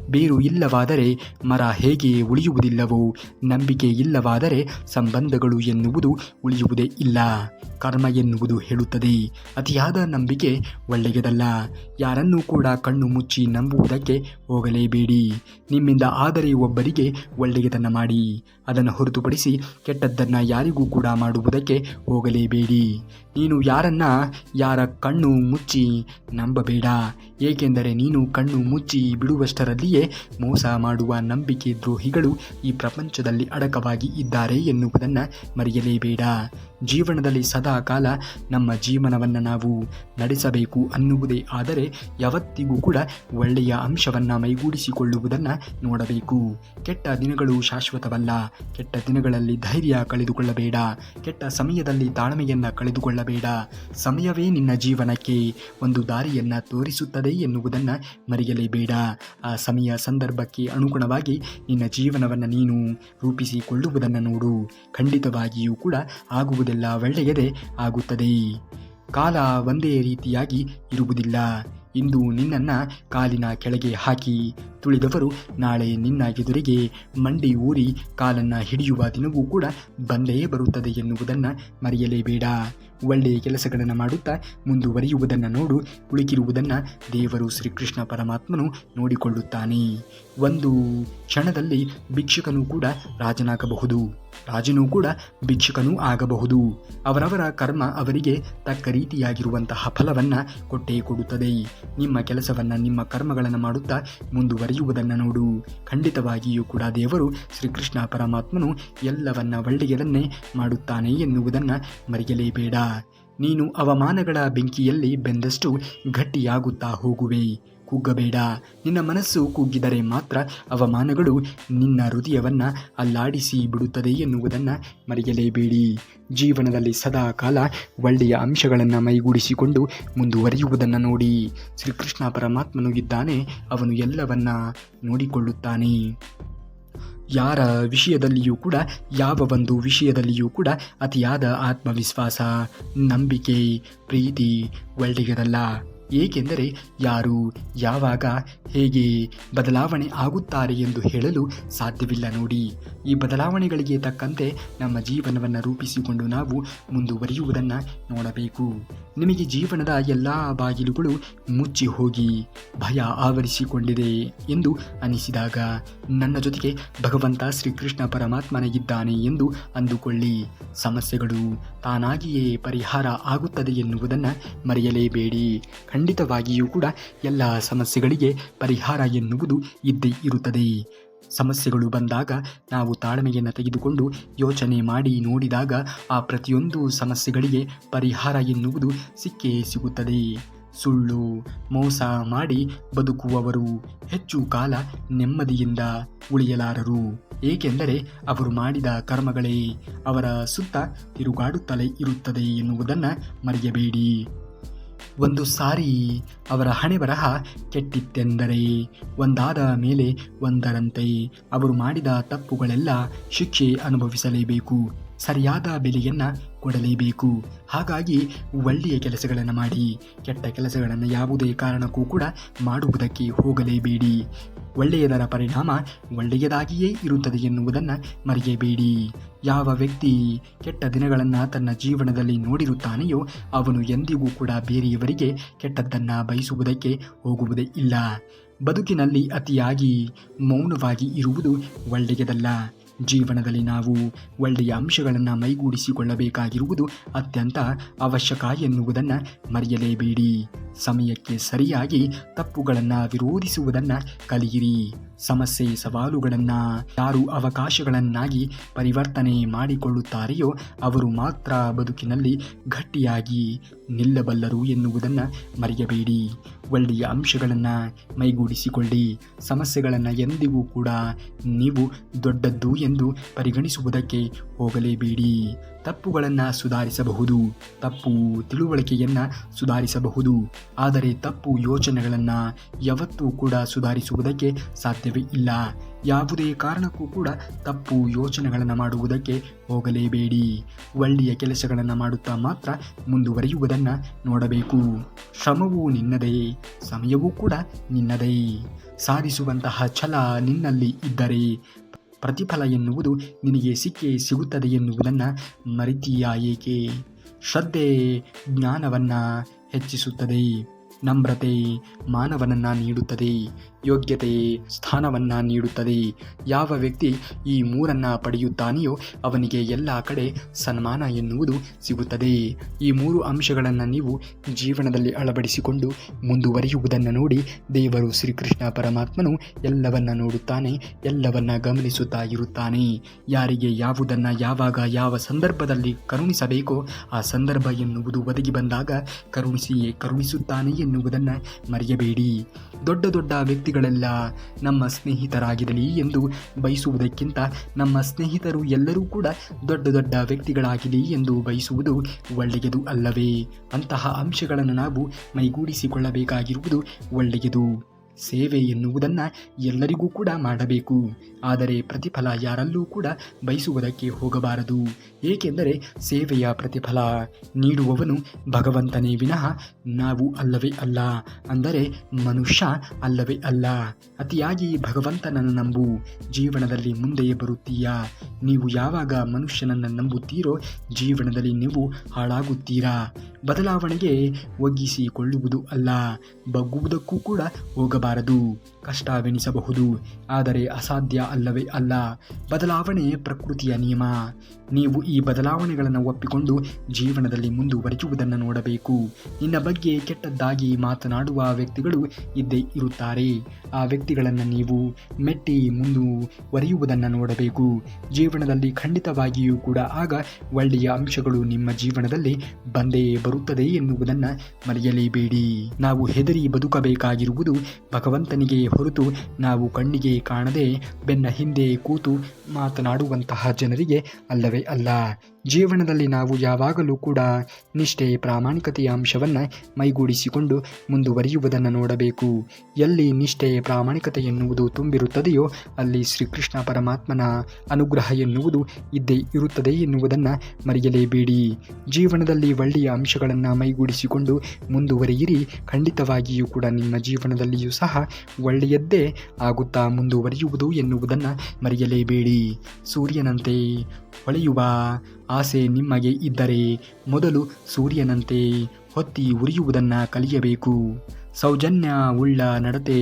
ಬೇರು ಇಲ್ಲವಾದರೆ ಮರ ಹೇಗೆ ಉಳಿಯುವುದಿಲ್ಲವೋ, ನಂಬಿಕೆ ಇಲ್ಲವಾದರೆ ಸಂಬಂಧಗಳು ಎನ್ನುವುದು ಉಳಿಯುವುದೇ ಇಲ್ಲ. ಕರ್ಮ ಎನ್ನುವುದು ಹೇಳುತ್ತದೆ, ಅತಿಯಾದ ನಂಬಿಕೆ ಒಳ್ಳೆಯದಲ್ಲ. ಯಾರನ್ನೂ ಕೂಡ ಕಣ್ಣು ಮುಚ್ಚಿ ನಂಬುವುದಕ್ಕೆ ಹೋಗಲೇಬೇಡಿ. ನಿಮ್ಮಿಂದ ಆದರೆ ಒಬ್ಬರಿಗೆ ಒಳ್ಳೆಯದನ್ನು ಮಾಡಿ, ಅದನ್ನು ಹೊರತುಪಡಿಸಿ ಕೆಟ್ಟದ್ದನ್ನು ಯಾರಿಗೂ ಕೂಡ ಮಾಡುವುದಕ್ಕೆ ಹೋಗಲೇಬೇಡಿ. ನೀನು ಯಾರ ಕಣ್ಣು ಮುಚ್ಚಿ ನಂಬಬೇಡ, ಏಕೆಂದರೆ ನೀನು ಕಣ್ಣು ಮುಚ್ಚಿ ಬಿಡುವಷ್ಟರಲ್ಲಿಯೇ ಮೋಸ ಮಾಡುವ ನಂಬಿಕೆ ದ್ರೋಹಿಗಳು ಈ ಪ್ರಪಂಚದಲ್ಲಿ ಅಡಕವಾಗಿ ಇದ್ದಾರೆ ಎನ್ನುವುದನ್ನು ಮರೆಯಲೇಬೇಡ. ಜೀವನದಲ್ಲಿ ಸದಾ ಕಾಲ ನಮ್ಮ ಜೀವನವನ್ನು ನಾವು ನಡೆಸಬೇಕು ಅನ್ನುವುದೇ ಆದರೆ ಯಾವತ್ತಿಗೂ ಕೂಡ ಒಳ್ಳೆಯ ಅಂಶವನ್ನು ಮೈಗೂಡಿಸಿಕೊಳ್ಳುವುದನ್ನು ನೋಡಬೇಕು. ಕೆಟ್ಟ ದಿನಗಳು ಶಾಶ್ವತವಲ್ಲ. ಕೆಟ್ಟ ದಿನಗಳಲ್ಲಿ ಧೈರ್ಯ ಕಳೆದುಕೊಳ್ಳಬೇಡ. ಕೆಟ್ಟ ಸಮಯದಲ್ಲಿ ತಾಳ್ಮೆಯನ್ನು ಕಳೆದುಕೊಳ್ಳಬೇಡ. ಸಮಯವೇ ನಿನ್ನ ಜೀವನಕ್ಕೆ ಒಂದು ದಾರಿಯನ್ನು ತೋರಿಸುತ್ತದೆ ಎನ್ನುವುದನ್ನು ಮರೆಯಲೇಬೇಡ. ಆ ಸಮಯ ಸಂದರ್ಭಕ್ಕೆ ಅನುಗುಣವಾಗಿ ನಿನ್ನ ಜೀವನವನ್ನು ನೀನು ರೂಪಿಸಿಕೊಳ್ಳುವುದನ್ನು ನೋಡು. ಖಂಡಿತವಾಗಿಯೂ ಕೂಡ ಆಗುವುದೆಲ್ಲ ಒಳ್ಳೆಯದೇ ಆಗುತ್ತದೆ. ಕಾಲ ಒಂದೇ ರೀತಿಯಾಗಿ ಇರುವುದಿಲ್ಲ. ಇಂದು ನಿನ್ನನ್ನು ಕಾಲಿನ ಕೆಳಗೆ ಹಾಕಿ ತುಳಿದವರು ನಾಳೆ ನಿನ್ನ ಎದುರಿಗೆ ಮಂಡಿ ಊರಿ ಕಾಲನ್ನು ಹಿಡಿಯುವ ದಿನವೂ ಕೂಡ ಬಂದೇ ಬರುತ್ತದೆ ಎನ್ನುವುದನ್ನು ಮರೆಯಲೇಬೇಡ. ಒಳ್ಳೆಯ ಕೆಲಸಗಳನ್ನು ಮಾಡುತ್ತಾ ಮುಂದುವರಿಯುವುದನ್ನು ನೋಡು. ಉಳಿಕಿರುವುದನ್ನು ದೇವರು ಶ್ರೀಕೃಷ್ಣ ಪರಮಾತ್ಮನು ನೋಡಿಕೊಳ್ಳುತ್ತಾನೆ. ಒಂದು ಕ್ಷಣದಲ್ಲಿ ಭಿಕ್ಷುಕನೂ ಕೂಡ ರಾಜನಾಗಬಹುದು, ರಾಜನೂ ಕೂಡ ಭಿಕ್ಷುಕನೂ ಆಗಬಹುದು. ಅವರವರ ಕರ್ಮ ಅವರಿಗೆ ತಕ್ಕ ರೀತಿಯಾಗಿರುವಂತಹ ಫಲವನ್ನು ಕೊಟ್ಟೇ ಕೊಡುತ್ತದೆ. ನಿಮ್ಮ ಕೆಲಸವನ್ನು, ನಿಮ್ಮ ಕರ್ಮಗಳನ್ನು ಮಾಡುತ್ತಾ ಮುಂದುವರಿಯುವುದನ್ನು ನೋಡು. ಖಂಡಿತವಾಗಿಯೂ ಕೂಡ ದೇವರು ಶ್ರೀಕೃಷ್ಣ ಪರಮಾತ್ಮನು ಎಲ್ಲವನ್ನ ಒಳ್ಳೆಯದನ್ನೇ ಮಾಡುತ್ತಾನೆ ಎನ್ನುವುದನ್ನು ಮರೆಯಲೇಬೇಡ. ನೀನು ಅವಮಾನಗಳ ಬೆಂಕಿಯಲ್ಲಿ ಬೆಂದಷ್ಟು ಗಟ್ಟಿಯಾಗುತ್ತಾ ಹೋಗುವೆ. ಕುಗ್ಗಬೇಡ. ನಿನ್ನ ಮನಸ್ಸು ಕುಗ್ಗಿದರೆ ಮಾತ್ರ ಅವಮಾನಗಳು ನಿನ್ನ ಹೃದಯವನ್ನು ಅಲ್ಲಾಡಿಸಿ ಬಿಡುತ್ತದೆ ಎನ್ನುವುದನ್ನು ಮರೆಯಲೇಬೇಡಿ. ಜೀವನದಲ್ಲಿ ಸದಾ ಕಾಲ ಒಳ್ಳೆಯ ಅಂಶಗಳನ್ನು ಮೈಗೂಡಿಸಿಕೊಂಡು ಮುಂದುವರಿಯುವುದನ್ನು ನೋಡಿ. ಶ್ರೀಕೃಷ್ಣ ಪರಮಾತ್ಮನು ಇದ್ದಾನೆ, ಅವನು ಎಲ್ಲವನ್ನ ನೋಡಿಕೊಳ್ಳುತ್ತಾನೆ. ಯಾರ ವಿಷಯದಲ್ಲಿಯೂ ಕೂಡ, ಯಾವ ಒಂದು ವಿಷಯದಲ್ಲಿಯೂ ಕೂಡ ಅತಿಯಾದ ಆತ್ಮವಿಶ್ವಾಸ, ನಂಬಿಕೆ, ಪ್ರೀತಿ ಒಳ್ಳೆಯದಲ್ಲ. ಏಕೆಂದರೆ ಯಾರು ಯಾವಾಗ ಹೇಗೆ ಬದಲಾವಣೆ ಆಗುತ್ತಾರೆ ಎಂದು ಹೇಳಲು ಸಾಧ್ಯವಿಲ್ಲ. ನೋಡಿ, ಈ ಬದಲಾವಣೆಗಳಿಗೆ ತಕ್ಕಂತೆ ನಮ್ಮ ಜೀವನವನ್ನು ರೂಪಿಸಿಕೊಂಡು ನಾವು ಮುಂದುವರಿಯುವುದನ್ನು ನೋಡಬೇಕು. ನಿಮಗೆ ಜೀವನದ ಎಲ್ಲ ಬಾಗಿಲುಗಳು ಮುಚ್ಚಿ ಹೋಗಿ ಭಯ ಆವರಿಸಿಕೊಂಡಿದೆ ಎಂದು ಅನಿಸಿದಾಗ ನನ್ನ ಜೊತೆಗೆ ಭಗವಂತ ಶ್ರೀಕೃಷ್ಣ ಪರಮಾತ್ಮನಿಗಿದ್ದಾನೆ ಎಂದು ಅಂದುಕೊಳ್ಳಿ. ಸಮಸ್ಯೆಗಳು ತಾನಾಗಿಯೇ ಪರಿಹಾರ ಆಗುತ್ತದೆ ಎನ್ನುವುದನ್ನು ಮರೆಯಲೇಬೇಡಿ. ಖಂಡಿತವಾಗಿಯೂ ಕೂಡ ಎಲ್ಲ ಸಮಸ್ಯೆಗಳಿಗೆ ಪರಿಹಾರ ಎನ್ನುವುದು ಇದ್ದೇ ಇರುತ್ತದೆ. ಸಮಸ್ಯೆಗಳು ಬಂದಾಗ ನಾವು ತಾಳ್ಮೆಯನ್ನು ತೆಗೆದುಕೊಂಡು ಯೋಚನೆ ಮಾಡಿ ನೋಡಿದಾಗ ಆ ಪ್ರತಿಯೊಂದು ಸಮಸ್ಯೆಗಳಿಗೆ ಪರಿಹಾರ ಎನ್ನುವುದು ಸಿಕ್ಕೇ ಸಿಗುತ್ತದೆ. ಸುಳ್ಳು ಮೋಸ ಮಾಡಿ ಬದುಕುವವರು ಹೆಚ್ಚು ಕಾಲ ನೆಮ್ಮದಿಯಿಂದ ಉಳಿಯಲಾರರು. ಏಕೆಂದರೆ ಅವರು ಮಾಡಿದ ಕರ್ಮಗಳೇ ಅವರ ಸುತ್ತ ತಿರುಗಾಡುತ್ತಲೇ ಇರುತ್ತದೆ ಎನ್ನುವುದನ್ನು ಮರೆಯಬೇಡಿ. ಒಂದು ಸಾರಿ ಅವರ ಹಣೆಬರಹ ಕೆಟ್ಟಿತ್ತೆಂದರೆ ಒಂದಾದ ಮೇಲೆ ಒಂದರಂತೆ ಅವರು ಮಾಡಿದ ತಪ್ಪುಗಳೆಲ್ಲ ಶಿಕ್ಷೆ ಅನುಭವಿಸಲೇಬೇಕು. ಸರಿಯಾದ ಬೆಲೆಯನ್ನು ಕೊಡಲೇಬೇಕು. ಹಾಗಾಗಿ ಒಳ್ಳೆಯ ಕೆಲಸಗಳನ್ನು ಮಾಡಿ, ಕೆಟ್ಟ ಕೆಲಸಗಳನ್ನು ಯಾವುದೇ ಕಾರಣಕ್ಕೂ ಕೂಡ ಮಾಡುವುದಕ್ಕೆ ಹೋಗಲೇಬೇಡಿ. ಒಳ್ಳೆಯದರ ಪರಿಣಾಮ ಒಳ್ಳೆಯದಾಗಿಯೇ ಇರುತ್ತದೆ ಎನ್ನುವುದನ್ನು ಮರೆಯಬೇಡಿ. ಯಾವ ವ್ಯಕ್ತಿ ಕೆಟ್ಟ ದಿನಗಳನ್ನು ತನ್ನ ಜೀವನದಲ್ಲಿ ನೋಡಿರುತ್ತಾನೆಯೋ ಅವನು ಎಂದಿಗೂ ಕೂಡ ಬೇರೆಯವರಿಗೆ ಕೆಟ್ಟದ್ದನ್ನು ಬಯಸುವುದಕ್ಕೆ ಹೋಗುವುದೇ ಇಲ್ಲ. ಬದುಕಿನಲ್ಲಿ ಅತಿಯಾಗಿ ಮೌನವಾಗಿ ಇರುವುದು ಒಳ್ಳೆಯದಲ್ಲ. ಜೀವನದಲ್ಲಿ ನಾವು ಒಳ್ಳೆಯ ಅಂಶಗಳನ್ನು ಮೈಗೂಡಿಸಿಕೊಳ್ಳಬೇಕಾಗಿರುವುದು ಅತ್ಯಂತ ಅವಶ್ಯಕ ಎನ್ನುವುದನ್ನು ಮರೆಯಲೇಬೇಡಿ. ಸಮಯಕ್ಕೆ ಸರಿಯಾಗಿ ತಪ್ಪುಗಳನ್ನು ವಿರೋಧಿಸುವುದನ್ನು ಕಲಿಯಿರಿ. ಸಮಸ್ಯೆ ಸವಾಲುಗಳನ್ನು ಯಾರು ಅವಕಾಶಗಳನ್ನಾಗಿ ಪರಿವರ್ತನೆ ಮಾಡಿಕೊಳ್ಳುತ್ತಾರೆಯೋ ಅವರು ಮಾತ್ರ ಬದುಕಿನಲ್ಲಿ ಗಟ್ಟಿಯಾಗಿ ನಿಲ್ಲಬಲ್ಲರು ಎನ್ನುವುದನ್ನು ಮರೆಯಬೇಡಿ. ಒಳ್ಳೆಯ ಅಂಶಗಳನ್ನು ಮೈಗೂಡಿಸಿಕೊಳ್ಳಿ. ಸಮಸ್ಯೆಗಳನ್ನು ಎಂದಿಗೂ ಕೂಡ ನೀವು ದೊಡ್ಡದ್ದು ಎಂದು ಪರಿಗಣಿಸುವುದಕ್ಕೆ ಹೋಗಲೇಬೇಡಿ. ತಪ್ಪುಗಳನ್ನು ಸುಧಾರಿಸಬಹುದು, ತಪ್ಪು ತಿಳುವಳಿಕೆಯನ್ನು ಸುಧಾರಿಸಬಹುದು, ಆದರೆ ತಪ್ಪು ಯೋಚನೆಗಳನ್ನು ಯಾವತ್ತೂ ಕೂಡ ಸುಧಾರಿಸುವುದಕ್ಕೆ ಸಾಧ್ಯವೇ ಇಲ್ಲ. ಯಾವುದೇ ಕಾರಣಕ್ಕೂ ಕೂಡ ತಪ್ಪು ಯೋಚನೆಗಳನ್ನು ಮಾಡುವುದಕ್ಕೆ ಹೋಗಲೇಬೇಡಿ. ಒಳ್ಳೆಯ ಕೆಲಸಗಳನ್ನು ಮಾಡುತ್ತಾ ಮಾತ್ರ ಮುಂದುವರಿಯುವುದನ್ನು ನೋಡಬೇಕು. ಶ್ರಮವೂ ನಿನ್ನದೇ, ಸಮಯವೂ ಕೂಡ ನಿನ್ನದೇ. ಸಾಧಿಸುವಂತಹ ಛಲ ನಿನ್ನಲ್ಲಿ ಇದ್ದರೆ ಪ್ರತಿಫಲ ಎನ್ನುವುದು ನಿನಗೆ ಸಿಕ್ಕೇ ಸಿಗುತ್ತದೆ ಎನ್ನುವುದನ್ನು ಮರೆತೀಯಾ ಏಕೆ? ಶ್ರದ್ಧೆ ಜ್ಞಾನವನ್ನು ಹೆಚ್ಚಿಸುತ್ತದೆ, ನಮ್ರತೆ ಮಾನವನನ್ನು ನೀಡುತ್ತದೆ, ಯೋಗ್ಯತೆ ಸ್ಥಾನವನ್ನು ನೀಡುತ್ತದೆ. ಯಾವ ವ್ಯಕ್ತಿ ಈ ಮೂರನ್ನು ಪಡೆಯುತ್ತಾನೆಯೋ ಅವನಿಗೆ ಎಲ್ಲ ಕಡೆ ಸನ್ಮಾನ ಎನ್ನುವುದು ಸಿಗುತ್ತದೆ. ಈ ಮೂರು ಅಂಶಗಳನ್ನು ನೀವು ಜೀವನದಲ್ಲಿ ಅಳವಡಿಸಿಕೊಂಡು ಮುಂದುವರಿಯುವುದನ್ನು ನೋಡಿ ದೇವರು ಶ್ರೀಕೃಷ್ಣ ಪರಮಾತ್ಮನು ಎಲ್ಲವನ್ನ ನೋಡುತ್ತಾನೆ, ಎಲ್ಲವನ್ನ ಗಮನಿಸುತ್ತಾ ಇರುತ್ತಾನೆ. ಯಾರಿಗೆ ಯಾವುದನ್ನು ಯಾವಾಗ ಯಾವ ಸಂದರ್ಭದಲ್ಲಿ ಕರುಣಿಸಬೇಕೋ ಆ ಸಂದರ್ಭ ಎನ್ನುವುದು ಒದಗಿ ಬಂದಾಗ ಕರುಣಿಸಿಯೇ ಕರುಣಿಸುತ್ತಾನೆ ಎನ್ನುವುದನ್ನು ಮರೆಯಬೇಡಿ. ದೊಡ್ಡ ದೊಡ್ಡ ವ್ಯಕ್ತಿಗಳೆಲ್ಲ ನಮ್ಮ ಸ್ನೇಹಿತರಾಗಿರಲಿ ಎಂದು ಬಯಸುವುದಕ್ಕಿಂತ ನಮ್ಮ ಸ್ನೇಹಿತರು ಎಲ್ಲರೂ ಕೂಡ ದೊಡ್ಡ ದೊಡ್ಡ ವ್ಯಕ್ತಿಗಳಾಗಲಿ ಎಂದು ಬಯಸುವುದು ಒಳ್ಳೆಯದು ಅಲ್ಲವೇ? ಅಂತಹ ಅಂಶಗಳನ್ನು ನಾವು ಮೈಗೂಡಿಸಿಕೊಳ್ಳಬೇಕಾಗಿರುವುದು ಒಳ್ಳೆಯದು. ಸೇವೆ ಎನ್ನುವುದನ್ನು ಎಲ್ಲರಿಗೂ ಕೂಡ ಮಾಡಬೇಕು, ಆದರೆ ಪ್ರತಿಫಲ ಯಾರಲ್ಲೂ ಕೂಡ ಬಯಸುವುದಕ್ಕೆ ಹೋಗಬಾರದು. ಏಕೆಂದರೆ ಸೇವೆಯ ಪ್ರತಿಫಲ ನೀಡುವವನು ಭಗವಂತನೇ ವಿನಃ ನಾವು ಅಲ್ಲವೇ ಅಲ್ಲ, ಅಂದರೆ ಮನುಷ್ಯ ಅಲ್ಲವೇ ಅಲ್ಲ. ಅತಿಯಾಗಿ ಭಗವಂತನನ್ನು ನಂಬು, ಜೀವನದಲ್ಲಿ ಮುಂದೆ ಬರುತ್ತೀಯಾ. ನೀವು ಯಾವಾಗ ಮನುಷ್ಯನನ್ನು ನಂಬುತ್ತೀರೋ ಜೀವನದಲ್ಲಿ ನೀವು ಹಾಳಾಗುತ್ತೀರಾ. ಬದಲಾವಣೆಗೆ ಒಗ್ಗಿಸಿಕೊಳ್ಳುವುದು ಅಲ್ಲ, ಬಗ್ಗುವುದಕ್ಕೂ ಕೂಡ ಹೋಗಬಾರದು. ಕಷ್ಟವೆನಿಸಬಹುದು, ಆದರೆ ಅಸಾಧ್ಯ ಅಲ್ಲವೇ ಅಲ್ಲ. ಬದಲಾವಣೆ ಪ್ರಕೃತಿಯ ನಿಯಮ. ನೀವು ಈ ಬದಲಾವಣೆಗಳನ್ನು ಒಪ್ಪಿಕೊಂಡು ಜೀವನದಲ್ಲಿ ಮುಂದುವರಿಯುವುದನ್ನು ನೋಡಬೇಕು. ನಿನ್ನ ಬಗ್ಗೆ ಕೆಟ್ಟದ್ದಾಗಿ ಮಾತನಾಡುವ ವ್ಯಕ್ತಿಗಳು ಇದ್ದೇ ಇರುತ್ತಾರೆ. ಆ ವ್ಯಕ್ತಿಗಳನ್ನು ನೀವು ಮೆಟ್ಟಿ ಮುಂದುವರಿಯುವುದನ್ನು ನೋಡಬೇಕು. ಜೀವನದಲ್ಲಿ ಖಂಡಿತವಾಗಿಯೂ ಕೂಡ ಆಗ ಒಳ್ಳೆಯ ಅಂಶಗಳು ನಿಮ್ಮ ಜೀವನದಲ್ಲಿ ಬಂದೇ ಬರುತ್ತದೆ ಎನ್ನುವುದನ್ನು ಮರೆಯಲೇಬೇಡಿ. ನಾವು ಹೆದರಿ ಬದುಕಬೇಕಾಗಿರುವುದು ಭಗವಂತನಿಗೆ ಹೊರತು ನಾವು ಕಣ್ಣಿಗೆ ಕಾಣದೆ ಬೆನ್ನ ಹಿಂದೆ ಕೂತು ಮಾತನಾಡುವಂತಹ ಜನರಿಗೆ ಅಲ್ಲವೇ ಅಲ್ಲ. ಜೀವನದಲ್ಲಿ ನಾವು ಯಾವಾಗಲೂ ಕೂಡ ನಿಷ್ಠೆ ಪ್ರಾಮಾಣಿಕತೆಯ ಅಂಶವನ್ನು ಮೈಗೂಡಿಸಿಕೊಂಡು ಮುಂದುವರಿಯುವುದನ್ನು ನೋಡಬೇಕು. ಎಲ್ಲಿ ನಿಷ್ಠೆ ಪ್ರಾಮಾಣಿಕತೆ ಎನ್ನುವುದು ತುಂಬಿರುತ್ತದೆಯೋ ಅಲ್ಲಿ ಶ್ರೀಕೃಷ್ಣ ಪರಮಾತ್ಮನ ಅನುಗ್ರಹ ಎನ್ನುವುದು ಇದ್ದೇ ಇರುತ್ತದೆ ಎನ್ನುವುದನ್ನು ಮರೆಯಲೇಬೇಡಿ. ಜೀವನದಲ್ಲಿ ಒಳ್ಳೆಯ ಅಂಶಗಳನ್ನು ಮೈಗೂಡಿಸಿಕೊಂಡು ಮುಂದುವರಿಯಿರಿ. ಖಂಡಿತವಾಗಿಯೂ ಕೂಡ ನಿಮ್ಮ ಜೀವನದಲ್ಲಿಯೂ ಸಹ ಒಳ್ಳೆಯದ್ದೇ ಆಗುತ್ತಾ ಮುಂದುವರಿಯುವುದು ಎನ್ನುವುದನ್ನು ಮರೆಯಲೇಬೇಡಿ. ಸೂರ್ಯನಂತೆ ಹೊಳೆಯುವ ಆಸೆ ನಿಮಗೆ ಇದ್ದರೆ ಮೊದಲು ಸೂರ್ಯನಂತೆ ಹೊತ್ತಿ ಉರಿಯುವುದನ್ನು ಕಲಿಯಬೇಕು. ಸೌಜನ್ಯ ಉಳ್ಳ ನಡತೆ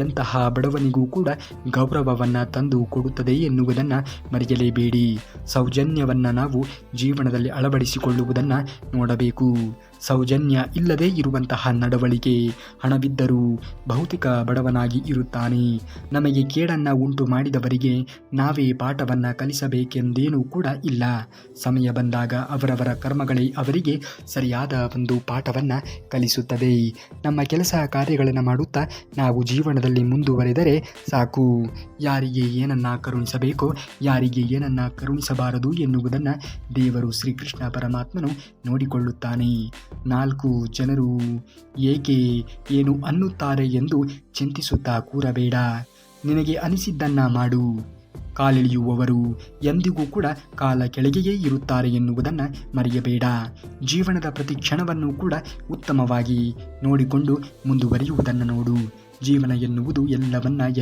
ಎಂತಹ ಬಡವನಿಗೂ ಕೂಡ ಗೌರವವನ್ನು ತಂದು ಕೊಡುತ್ತದೆ ಎನ್ನುವುದನ್ನು ಮರೆಯಲೇಬೇಡಿ. ಸೌಜನ್ಯವನ್ನು ನಾವು ಜೀವನದಲ್ಲಿ ಅಳವಡಿಸಿಕೊಳ್ಳುವುದನ್ನು ನೋಡಬೇಕು. ಸೌಜನ್ಯ ಇಲ್ಲದೆ ಇರುವಂತಹ ನಡವಳಿಕೆ, ಹಣವಿದ್ದರೂ ಭೌತಿಕ ಬಡವನಾಗಿ ಇರುತ್ತಾನೆ. ನಮಗೆ ಕೇಡನ್ನು ಉಂಟು ಮಾಡಿದವರಿಗೆ ನಾವೇ ಪಾಠವನ್ನು ಕಲಿಸಬೇಕೆಂದೇನೂ ಕೂಡ ಇಲ್ಲ. ಸಮಯ ಬಂದಾಗ ಅವರವರ ಕರ್ಮಗಳೇ ಅವರಿಗೆ ಸರಿಯಾದ ಒಂದು ಪಾಠವನ್ನು ಕಲಿಸುತ್ತದೆ. ನಮ್ಮ ಕೆಲಸ ಕಾರ್ಯಗಳನ್ನು ಮಾಡುತ್ತಾ ನಾವು ಜೀವನದಲ್ಲಿ ಮುಂದುವರೆದರೆ ಸಾಕು. ಯಾರಿಗೆ ಏನನ್ನು ಕರುಣಿಸಬೇಕೋ ಯಾರಿಗೆ ಏನನ್ನು ಕರುಣಿಸಬಾರದು ಎನ್ನುವುದನ್ನು ದೇವರು ಶ್ರೀಕೃಷ್ಣ ಪರಮಾತ್ಮನು ನೋಡಿಕೊಳ್ಳುತ್ತಾನೆ. 4 ಜನರು ಏಕೆ ಏನು ಅನ್ನುತ್ತಾರೆ ಎಂದು ಚಿಂತಿಸುತ್ತಾ ಕೂರಬೇಡ. ನಿನಗೆ ಅನಿಸಿದ್ದನ್ನು ಮಾಡು. ಕಾಲೆಳೆಯುವವರು ಎಂದಿಗೂ ಕೂಡ ಕಾಲ ಕೆಳಗೆಯೇ ಇರುತ್ತಾರೆ ಎನ್ನುವುದನ್ನು ಮರೆಯಬೇಡ. ಜೀವನದ ಪ್ರತಿ ಕ್ಷಣವನ್ನು ಕೂಡ ಉತ್ತಮವಾಗಿ ನೋಡಿಕೊಂಡು ಮುಂದುವರಿಯುವುದನ್ನು ನೋಡು. ಜೀವನ ಎನ್ನುವುದು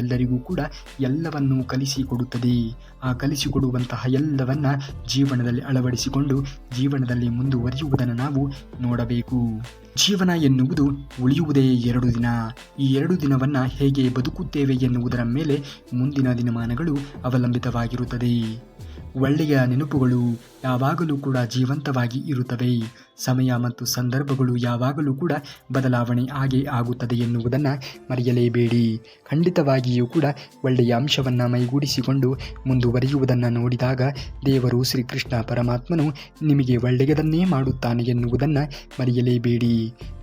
ಎಲ್ಲರಿಗೂ ಕೂಡ ಎಲ್ಲವನ್ನೂ ಕಲಿಸಿಕೊಡುತ್ತದೆ. ಆ ಕಲಿಸಿಕೊಡುವಂತಹ ಎಲ್ಲವನ್ನ ಜೀವನದಲ್ಲಿ ಅಳವಡಿಸಿಕೊಂಡು ಜೀವನದಲ್ಲಿ ಮುಂದುವರಿಯುವುದನ್ನು ನಾವು ನೋಡಬೇಕು. ಜೀವನ ಎನ್ನುವುದು ಉಳಿಯುವುದೇ 2 ದಿನ. ಈ 2 ದಿನವನ್ನು ಹೇಗೆ ಬದುಕುತ್ತೇವೆ ಎನ್ನುವುದರ ಮೇಲೆ ಮುಂದಿನ ದಿನಮಾನಗಳು ಅವಲಂಬಿತವಾಗಿರುತ್ತದೆ. ಒಳ್ಳೆಯ ನೆನಪುಗಳು ಯಾವಾಗಲೂ ಕೂಡ ಜೀವಂತವಾಗಿ ಇರುತ್ತವೆ. ಸಮಯ ಮತ್ತು ಸಂದರ್ಭಗಳು ಯಾವಾಗಲೂ ಕೂಡ ಬದಲಾವಣೆ ಆಗುತ್ತದೆ ಎನ್ನುವುದನ್ನು ಮರೆಯಲೇಬೇಡಿ. ಖಂಡಿತವಾಗಿಯೂ ಕೂಡ ಒಳ್ಳೆಯ ಅಂಶವನ್ನು ಮೈಗೂಡಿಸಿಕೊಂಡು ಮುಂದುವರಿಯುವುದನ್ನು ನೋಡಿದಾಗ ದೇವರು ಶ್ರೀಕೃಷ್ಣ ಪರಮಾತ್ಮನು ನಿಮಗೆ ಒಳ್ಳೆಯದನ್ನೇ ಮಾಡುತ್ತಾನೆ ಎನ್ನುವುದನ್ನು ಮರೆಯಲೇಬೇಡಿ.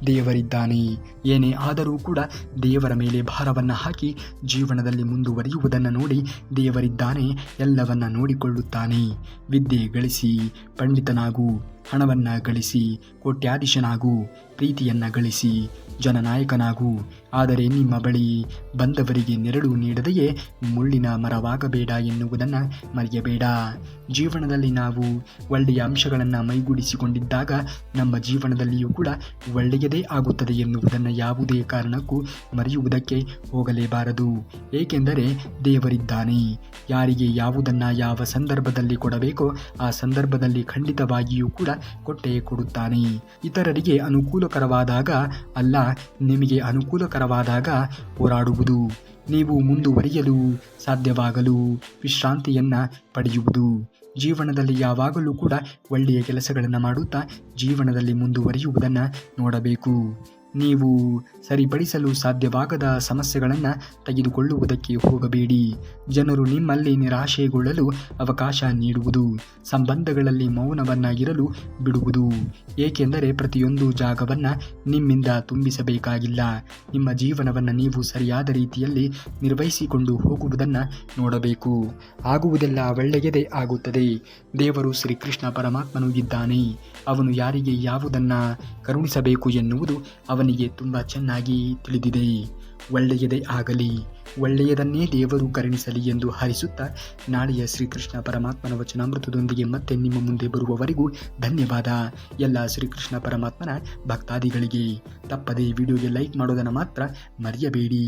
ದೇವರಿದ್ದಾನೆ, ಏನೇ ಆದರೂ ಕೂಡ ದೇವರ ಮೇಲೆ ಭಾರವನ್ನು ಹಾಕಿ ಜೀವನದಲ್ಲಿ ಮುಂದುವರಿಯುವುದನ್ನು ನೋಡಿ ದೇವರಿದ್ದಾನೆ, ಎಲ್ಲವನ್ನ ನೋಡಿಕೊಳ್ಳುತ್ತಾನೆ. ವಿದ್ಯೆ ಗಳಿಸಿ ಪಂಡಿತನಾಗು, ಹಣವನ್ನು ಗಳಿಸಿ ಕೋಟ್ಯಾಧೀಶನಾಗು, ಪ್ರೀತಿಯನ್ನು ಗಳಿಸಿ ಜನನಾಯಕನಾಗು, ಆದರೆ ನಿಮ್ಮ ಬಳಿ ಬಂದವರಿಗೆ ನೆರಳು ನೀಡದೆಯೇ ಮುಳ್ಳಿನ ಮರವಾಗಬೇಡ ಎನ್ನುವುದನ್ನು ಮರೆಯಬೇಡ. ಜೀವನದಲ್ಲಿ ನಾವು ಒಳ್ಳೆಯ ಅಂಶಗಳನ್ನು ಮೈಗೂಡಿಸಿಕೊಂಡಿದ್ದಾಗ ನಮ್ಮ ಜೀವನದಲ್ಲಿಯೂ ಕೂಡ ಒಳ್ಳೆಯದೇ ಆಗುತ್ತದೆ ಎನ್ನುವುದನ್ನು ಯಾವುದೇ ಕಾರಣಕ್ಕೂ ಮರೆಯುವುದಕ್ಕೆ ಹೋಗಲೇಬಾರದು. ಏಕೆಂದರೆ ದೇವರಿದ್ದಾನೆ, ಯಾರಿಗೆ ಯಾವುದನ್ನು ಯಾವ ಸಂದರ್ಭದಲ್ಲಿ ಕೊಡಬೇಕೋ ಆ ಸಂದರ್ಭದಲ್ಲಿ ಖಂಡಿತವಾಗಿಯೂ ಕೂಡ ಕೊಟ್ಟೇ ಕೊಡುತ್ತಾನೆ. ಇತರರಿಗೆ ಅನುಕೂಲಕರವಾದಾಗ ಅಲ್ಲ, ನಿಮಗೆ ಅನುಕೂಲಕರವಾದಾಗ ಹೋರಾಡುವುದು, ನೀವು ಮುಂದುವರಿಯಲು ಸಾಧ್ಯವಾಗಲು ವಿಶ್ರಾಂತಿಯನ್ನು ಪಡೆಯುವುದು. ಜೀವನದಲ್ಲಿ ಯಾವಾಗಲೂ ಕೂಡ ಒಳ್ಳೆಯ ಕೆಲಸಗಳನ್ನು ಮಾಡುತ್ತಾ ಜೀವನದಲ್ಲಿ ಮುಂದುವರಿಯುವುದನ್ನು ನೋಡಬೇಕು. ನೀವು ಸರಿಪಡಿಸಲು ಸಾಧ್ಯವಾಗದ ಸಮಸ್ಯೆಗಳನ್ನು ತೆಗೆದುಕೊಳ್ಳುವುದಕ್ಕೆ ಹೋಗಬೇಡಿ. ಜನರು ನಿಮ್ಮಲ್ಲಿ ನಿರಾಶೆಗೊಳ್ಳಲು ಅವಕಾಶ ನೀಡುವುದು, ಸಂಬಂಧಗಳಲ್ಲಿ ಮೌನವನ್ನು ಇರಲು ಬಿಡುವುದು. ಏಕೆಂದರೆ ಪ್ರತಿಯೊಂದು ಜಾಗವನ್ನು ನಿಮ್ಮಿಂದ ತುಂಬಿಸಬೇಕಾಗಿಲ್ಲ. ನಿಮ್ಮ ಜೀವನವನ್ನು ನೀವು ಸರಿಯಾದ ರೀತಿಯಲ್ಲಿ ನಿರ್ವಹಿಸಿಕೊಂಡು ಹೋಗುವುದನ್ನು ನೋಡಬೇಕು. ಆಗುವುದೆಲ್ಲ ಒಳ್ಳೆಯದೇ ಆಗುತ್ತದೆ. ದೇವರು ಶ್ರೀಕೃಷ್ಣ ಪರಮಾತ್ಮನು ಇದ್ದಾನೆ. ಅವನು ಯಾರಿಗೆ ಯಾವುದನ್ನು ಕರುಣಿಸಬೇಕು ಎನ್ನುವುದು ಅವನಿಗೆ ತುಂಬ ಚೆನ್ನಾಗಿ ತಿಳಿದಿದೆ. ಒಳ್ಳೆಯದೇ ಆಗಲಿ, ಒಳ್ಳೆಯದನ್ನೇ ದೇವರು ಕರುಣಿಸಲಿ ಎಂದು ಹರಿಸುತ್ತಾ ನಾಳೆಯ ಶ್ರೀಕೃಷ್ಣ ಪರಮಾತ್ಮನ ವಚನಾಮೃತದೊಂದಿಗೆ ಮತ್ತೆ ನಿಮ್ಮ ಮುಂದೆ ಬರುವವರೆಗೂ ಧನ್ಯವಾದ. ಎಲ್ಲ ಶ್ರೀಕೃಷ್ಣ ಪರಮಾತ್ಮನ ಭಕ್ತಾದಿಗಳಿಗೆ ತಪ್ಪದೇ ವಿಡಿಯೋಗೆ ಲೈಕ್ ಮಾಡೋದನ್ನು ಮಾತ್ರ ಮರೆಯಬೇಡಿ.